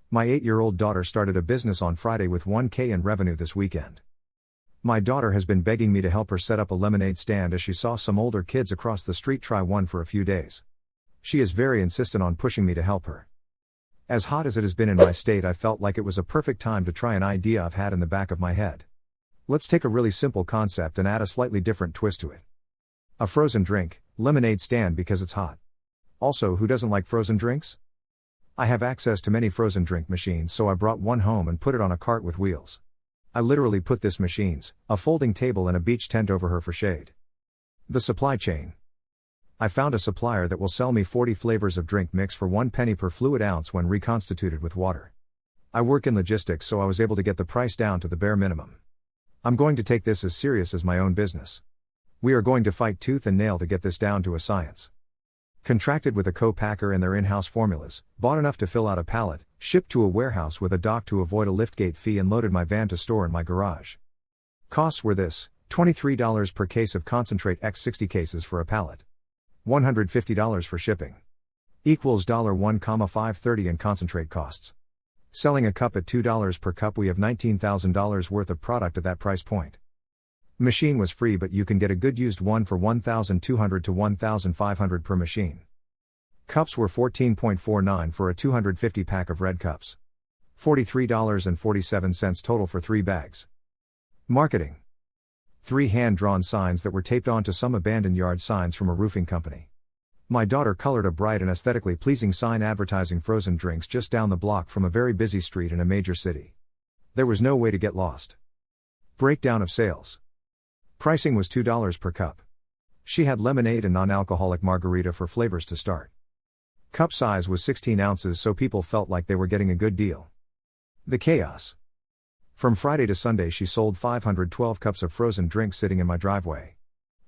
My 8-year-old daughter started a business on Friday with $1K in revenue this weekend. My daughter has been begging me to help her set up a lemonade stand as she saw some older kids across the street try one for a few days. She is very insistent on pushing me to help her. As hot as it has been in my state, I felt like it was a perfect time to try an idea I've had in the back of my head. Let's take a really simple concept and add a slightly different twist to it. A frozen drink, lemonade stand because it's hot. Also, who doesn't like frozen drinks? I have access to many frozen drink machines, so I brought one home and put it on a cart with wheels. I literally put this machines, a folding table and a beach tent over her for shade. The supply chain. I found a supplier that will sell me 40 flavors of drink mix for 1 penny per fluid ounce when reconstituted with water. I work in logistics, so I was able to get the price down to the bare minimum. I'm going to take this as serious as my own business. We are going to fight tooth and nail to get this down to a science. Contracted with a co-packer and their in-house formulas, bought enough to fill out a pallet, shipped to a warehouse with a dock to avoid a liftgate fee, and loaded my van to store in my garage. Costs were this: $23 per case of concentrate x 60 cases for a pallet. $150 for shipping. Equals $1,530 in concentrate costs. Selling a cup at $2 per cup, we have $19,000 worth of product at that price point. Machine was free, but you can get a good used one for $1,200 to $1,500 per machine. Cups were $14.49 for a 250 pack of red cups. $43.47 total for 3 bags. Marketing. 3 hand-drawn signs that were taped onto some abandoned yard signs from a roofing company. My daughter colored a bright and aesthetically pleasing sign advertising frozen drinks just down the block from a very busy street in a major city. There was no way to get lost. Breakdown of sales. Pricing was $2 per cup. She had lemonade and non-alcoholic margarita for flavors to start. Cup size was 16 ounces, so people felt like they were getting a good deal. The chaos. From Friday to Sunday, she sold 512 cups of frozen drinks sitting in my driveway.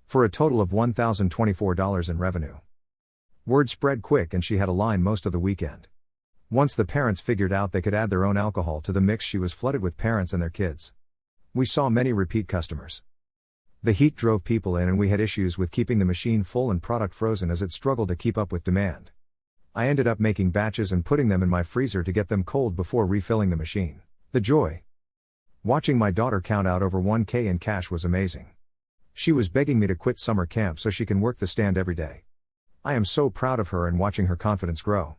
For a total of $1,024 in revenue. Word spread quick and she had a line most of the weekend. Once the parents figured out they could add their own alcohol to the mix, she was flooded with parents and their kids. We saw many repeat customers. The heat drove people in and we had issues with keeping the machine full and product frozen as it struggled to keep up with demand. I ended up making batches and putting them in my freezer to get them cold before refilling the machine. The joy. Watching my daughter count out over $1K in cash was amazing. She was begging me to quit summer camp so she can work the stand every day. I am so proud of her and watching her confidence grow.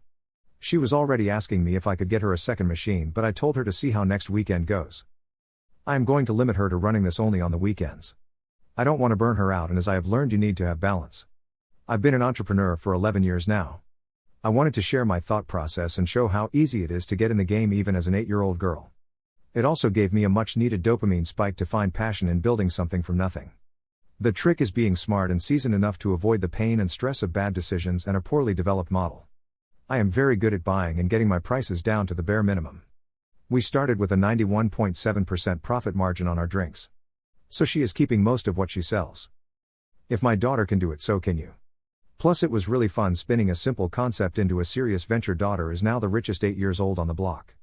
She was already asking me if I could get her a second machine, but I told her to see how next weekend goes. I am going to limit her to running this only on the weekends. I don't want to burn her out, and as I have learned, you need to have balance. I've been an entrepreneur for 11 years now. I wanted to share my thought process and show how easy it is to get in the game even as an 8-year-old girl. It also gave me a much needed dopamine spike to find passion in building something from nothing. The trick is being smart and seasoned enough to avoid the pain and stress of bad decisions and a poorly developed model. I am very good at buying and getting my prices down to the bare minimum. We started with a 91.7% profit margin on our drinks. So she is keeping most of what she sells. If my daughter can do it, so can you. Plus, it was really fun spinning a simple concept into a serious venture. Daughter is now the richest 8 years old on the block.